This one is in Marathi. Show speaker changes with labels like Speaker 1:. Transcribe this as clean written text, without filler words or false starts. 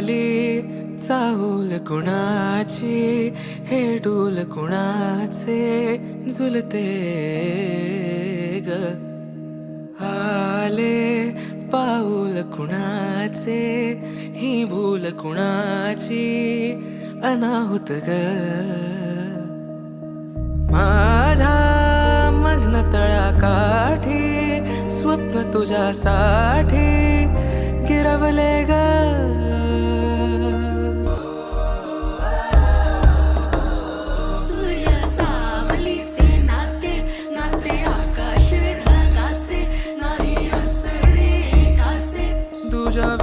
Speaker 1: आली चाहूल कुणाची, हे डोल कुणाचे झुलते ग. आले पाऊल कुणाचे, ही भूल कुणाची अनाहुत ग. माझ्या मग्न तळाकाठी स्वप्न तुझ्यासाठी गिरवले ग.
Speaker 2: सूर्य सावलीचे नाते, नाते आकाश ढगाचे, नाही असणे काचे.
Speaker 1: तुझ्या